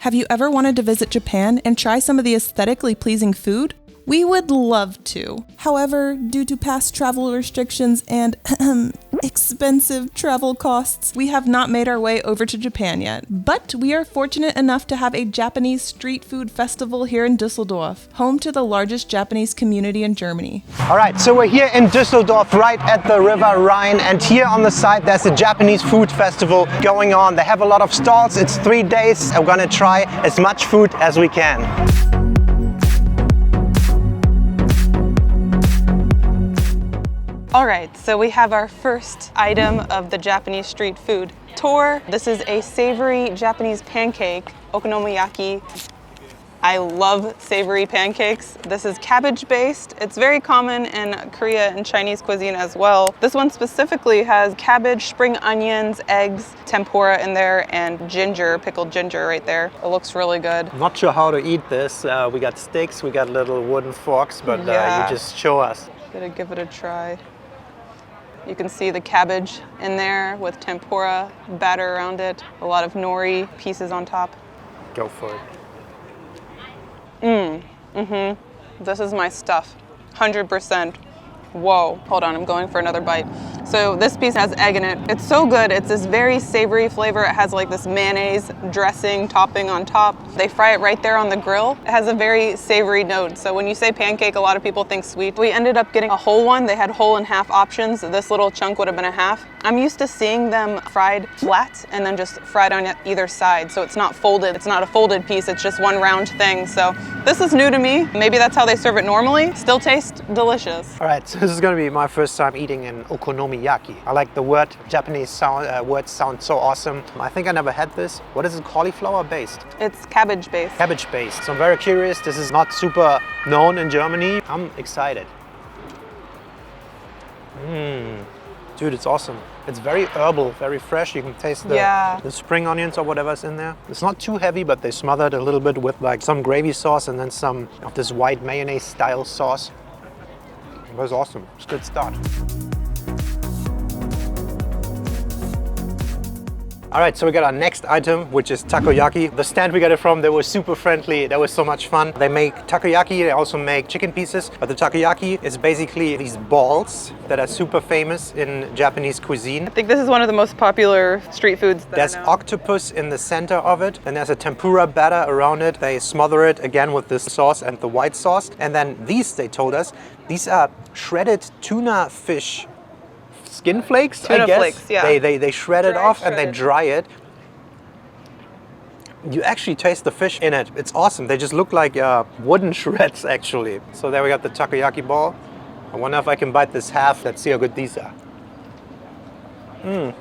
Have you ever wanted to visit Japan and try some of the aesthetically pleasing food? We would love to. However, due to past travel restrictions and expensive travel costs, we have not made our way over to Japan yet. But we are fortunate enough to have a Japanese street food festival here in Düsseldorf, home to the largest Japanese community in Germany. All right, so we're here in Düsseldorf, right at the River Rhine, and here on the side there's a Japanese food festival going on. They have a lot of stalls. It's 3 days, and we're gonna try as much food as we can. All right, so we have our first item of the Japanese street food tour. This is a savory Japanese pancake, okonomiyaki. I love savory pancakes. This is cabbage based. It's very common in Korea and Chinese cuisine as well. This one specifically has cabbage, spring onions, eggs, tempura in there, and ginger, pickled ginger right there. It looks really good. I'm not sure how to eat this. We got sticks, we got little wooden forks, but you just show us. Gotta give it a try. You can see the cabbage in there with tempura batter around it. A lot of nori pieces on top. Go for it. This is my stuff, 100%. Whoa, hold on, I'm going for another bite. So this piece has egg in it. It's so good. It's this very savory flavor. It has like this mayonnaise dressing topping on top. They fry it right there on the grill. It has a very savory note. So when you say pancake, a lot of people think sweet. We ended up getting a whole one. They had whole and half options. This little chunk would have been a half. I'm used to seeing them fried flat and then just fried on either side. So it's not folded. It's not a folded piece. It's just one round thing. So this is new to me. Maybe that's how they serve it normally. Still tastes delicious. All right, so this is going to be my first time eating an okonomiyaki. I like the word. Japanese words sound so awesome. I think I never had this. What is it, cauliflower based? It's cabbage based. Cabbage based. So I'm very curious. This is not super known in Germany. I'm excited. Dude, it's awesome. It's very herbal, very fresh. You can taste the spring onions or whatever's in there. It's not too heavy, but they smothered a little bit with like some gravy sauce and then some of this white mayonnaise style sauce. It was awesome. It's a good start. All right, so we got our next item, which is takoyaki. The stand we got it from, they were super friendly. That was so much fun. They make takoyaki, they also make chicken pieces. But the takoyaki is basically these balls that are super famous in Japanese cuisine. I think this is one of the most popular street foods that There's octopus in the center of it, and there's a tempura batter around it. They smother it again with this sauce and the white sauce. And then these, they told us, these are shredded tuna fish skin flakes, tuna I guess. Flakes, yeah. They shred it off and they dry it. You actually taste the fish in it. It's awesome. They just look like wooden shreds, actually. So there we got the takoyaki ball. I wonder if I can bite this half. Let's see how good these are. There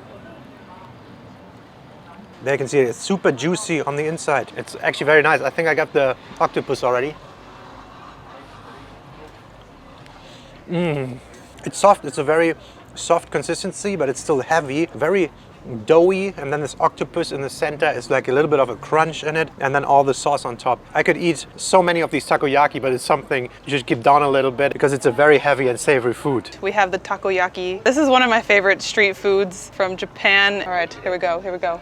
you can see it. It's super juicy on the inside. It's actually very nice. I think I got the octopus already. It's soft. It's a very soft consistency, but it's still heavy, very doughy, and then this octopus in the center is like a little bit of a crunch in it, and then all the sauce on top. I could eat so many of these takoyaki, but it's something you should keep down a little bit because it's a very heavy and savory food. We have the takoyaki. This is one of my favorite street foods from Japan. All right, here we go, here we go.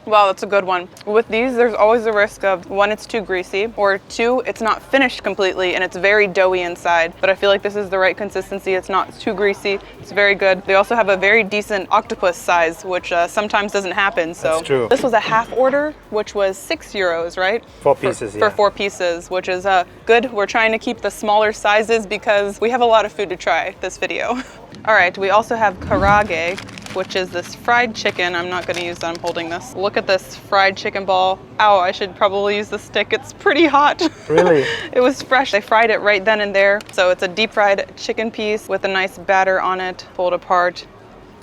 Wow, that's a good one. With these, there's always the risk of, one, it's too greasy, or two, it's not finished completely and it's very doughy inside. But I feel like this is the right consistency. It's not too greasy. It's very good. They also have a very decent octopus size, which sometimes doesn't happen. So that's true. This was a half order, which was €6, right? 4 pieces, For 4 pieces, which is good. We're trying to keep the smaller sizes because we have a lot of food to try this video. All right, we also have karage, which is this fried chicken. I'm not gonna use that, I'm holding this. Look at this fried chicken ball. Ow, I should probably use the stick. It's pretty hot. Really? It was fresh. They fried it right then and there. So it's a deep fried chicken piece with a nice batter on it, pulled apart.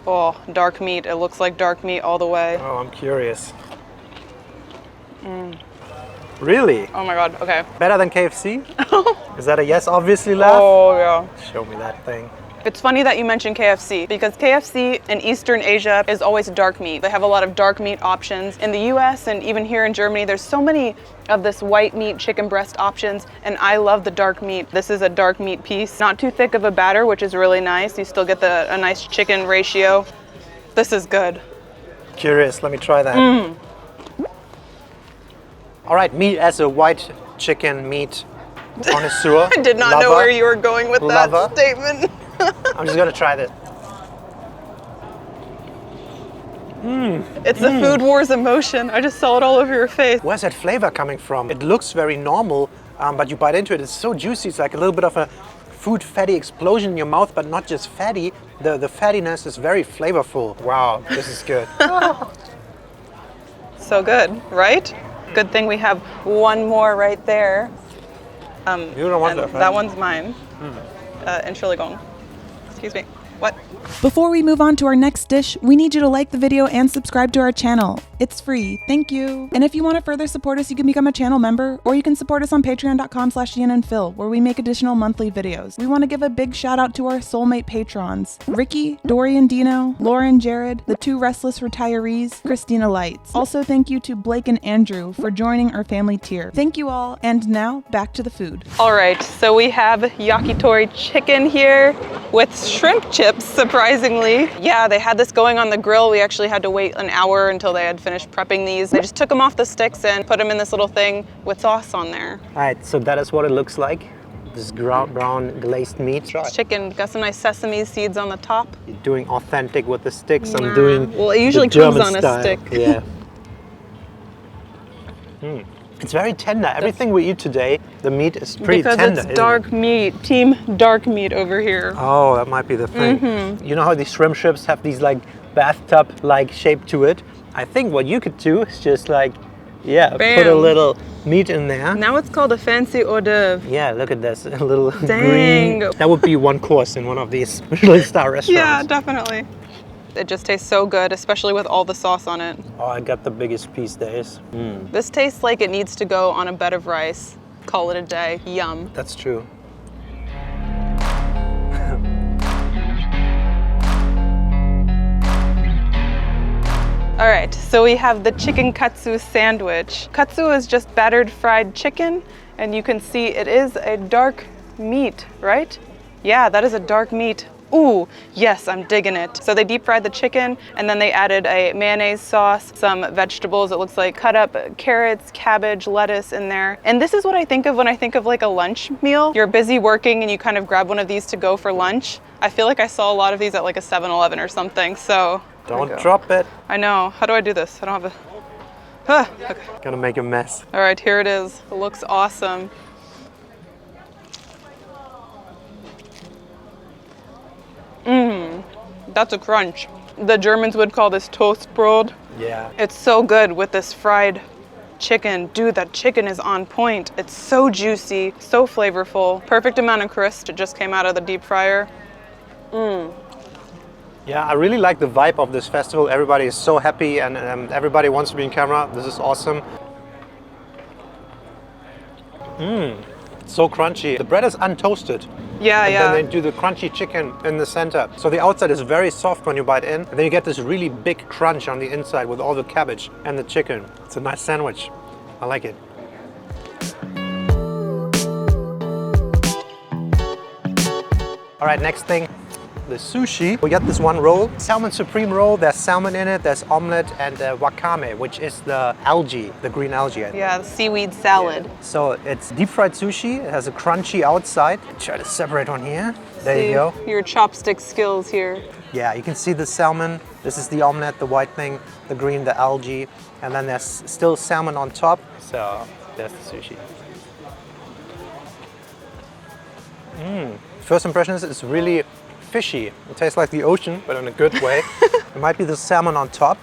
Oh, dark meat. It looks like dark meat all the way. Oh, I'm curious. Really? Oh my God, okay. Better than KFC? Is that a yes, obviously, laugh? Oh yeah. Show me that thing. It's funny that you mentioned KFC because KFC in Eastern Asia is always dark meat. They have a lot of dark meat options. In the US and even here in Germany, there's so many of this white meat chicken breast options, and I love the dark meat. This is a dark meat piece. Not too thick of a batter, which is really nice. You still get a nice chicken ratio. This is good. Curious, let me try that. All right, me as a white chicken meat connoisseur. I did not know where you were going with that statement. I'm just gonna try this. It's the food wars emotion. I just saw it all over your face. Where's that flavor coming from? It looks very normal, but you bite into it, it's so juicy. It's like a little bit of a food fatty explosion in your mouth, but not just fatty. The fattiness is very flavorful. Wow, this is good. So good, right? Good thing we have one more right there. You don't want that, right? That one's mine. Entschuldigung. Excuse me. What? Before we move on to our next dish, we need you to like the video and subscribe to our channel. It's free. Thank you. And if you want to further support us, you can become a channel member, or you can support us on patreon.com/DeanA'sPhil, where we make additional monthly videos. We want to give a big shout out to our soulmate patrons: Ricky, Dorian Dino, Lauren Jared, the 2 restless retirees, Christina Lights. Also, thank you to Blake and Andrew for joining our family tier. Thank you all, and now back to the food. All right, so we have yakitori chicken here with shrimp chips, surprisingly. Yeah, they had this going on the grill. We actually had to wait an hour until they had finished prepping these. They just took them off the sticks and put them in this little thing with sauce on there. All right, so that is what it looks like. This brown glazed meat. Chicken, got some nice sesame seeds on the top. You're doing authentic with the sticks. I'm doing well, it usually the comes German on style. a stick. Yeah. It's very tender. Everything we eat today, the meat is pretty tender. Because it's dark meat. Team dark meat over here. Oh, that might be the thing. You know how these shrimp chips have these like bathtub-like shape to it? I think what you could do is just like, yeah, Bam. put a little meat in there. Now it's called a fancy hors d'oeuvre. Yeah, look at this, a little Dang. green. That would be one course in one of these Michelin star restaurants. Yeah, definitely. It just tastes so good, especially with all the sauce on it. Oh, I got the biggest piece there is. This tastes like it needs to go on a bed of rice. Call it a day. Yum. That's true. All right, so we have the chicken katsu sandwich. Katsu is just battered fried chicken, and you can see it is a dark meat, right? Yeah, that is a dark meat. Ooh, yes, I'm digging it. So they deep fried the chicken, and then they added a mayonnaise sauce, some vegetables. It looks like cut up carrots, cabbage, lettuce in there. And this is what I think of when I think of like a lunch meal. You're busy working and you kind of grab one of these to go for lunch. I feel like I saw a lot of these at like a 7-Eleven or something, so. Don't drop it. I know. How do I do this? I don't have a. Okay. Gonna make a mess. All right, here it is. It looks awesome. That's a crunch. The Germans would call this Toastbrot. Yeah. It's so good with this fried chicken. Dude, that chicken is on point. It's so juicy, so flavorful. Perfect amount of crisp. It just came out of the deep fryer. Yeah, I really like the vibe of this festival. Everybody is so happy and everybody wants to be in camera. This is awesome. It's so crunchy. The bread is untoasted. Yeah, And then they do the crunchy chicken in the center. So the outside is very soft when you bite in. And then you get this really big crunch on the inside with all the cabbage and the chicken. It's a nice sandwich. I like it. All right, next thing. The sushi. We got this one roll, salmon supreme roll. There's salmon in it, there's omelette and wakame, which is the algae, the green algae. Yeah, the seaweed salad. So it's deep fried sushi. It has a crunchy outside. Try to separate one here. There you go. Your chopstick skills here. Yeah, you can see the salmon. This is the omelette, the white thing, the green, the algae, and then there's still salmon on top. So there's the sushi. First impression is it's really fishy. It tastes like the ocean, but in a good way. It might be the salmon on top.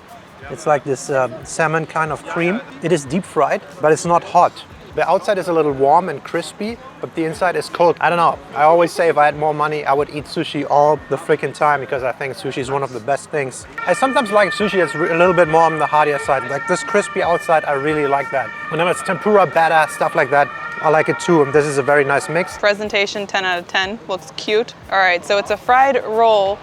It's like this salmon kind of cream. It is deep fried, but it's not hot. The outside is a little warm and crispy, but the inside is cold. I don't know. I always say if I had more money, I would eat sushi all the freaking time because I think sushi is one of the best things. I sometimes like sushi that's a little bit more on the heartier side. Like this crispy outside, I really like that. Whenever it's tempura, batter, stuff like that, I like it too. And this is a very nice mix. Presentation 10 out of 10. Looks cute. All right, so it's a fried roll.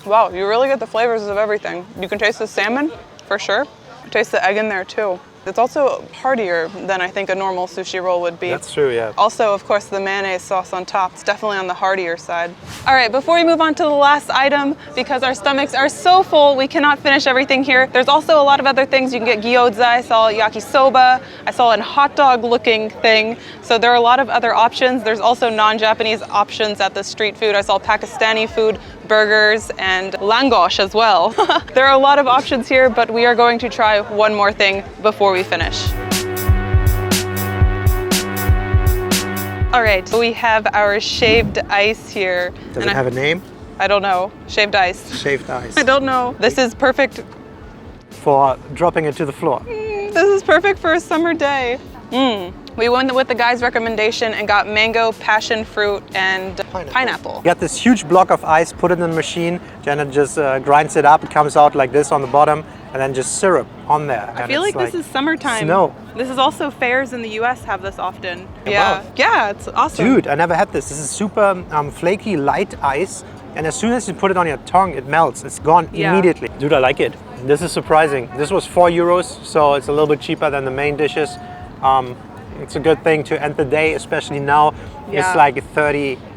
Wow, you really get the flavors of everything. You can taste the salmon, for sure. Taste the egg in there too. It's also heartier than I think a normal sushi roll would be. That's true, yeah. Also, of course, the mayonnaise sauce on top. It's definitely on the heartier side. All right, before we move on to the last item, because our stomachs are so full, we cannot finish everything here. There's also a lot of other things. You can get gyoza, I saw yakisoba, I saw a hot dog looking thing. So there are a lot of other options. There's also non-Japanese options at the street food. I saw Pakistani food, burgers, and langosh as well. There are a lot of options here, but we are going to try one more thing before we finish. All right, we have our shaved ice here. Does it have a name? I don't know. Shaved ice. Shaved ice. I don't know. This is perfect. For dropping it to the floor. This is perfect for a summer day. We went with the guy's recommendation and got mango, passion fruit, and pineapple. You got this huge block of ice, put it in the machine, Janet just grinds it up, it comes out like this on the bottom, and then just syrup on there. I feel like this is summertime. Snow. This is also fairs in the US have this often. Wow. Yeah, it's awesome. Dude, I never had this. This is super flaky, light ice, and as soon as you put it on your tongue, it melts. It's gone immediately. Dude, I like it. This is surprising. This was €4, so it's a little bit cheaper than the main dishes. It's a good thing to end the day, especially now. It's like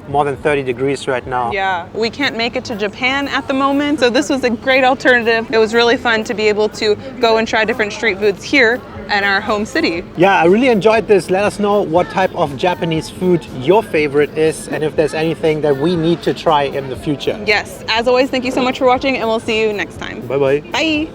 more than 30 degrees right now. Yeah, we can't make it to Japan at the moment, so this was a great alternative. It was really fun to be able to go and try different street foods here in our home city. Yeah, I really enjoyed this. Let us know what type of Japanese food your favorite is and if there's anything that we need to try in the future. Yes, as always, thank you so much for watching, and we'll see you next time. Bye-bye. Bye.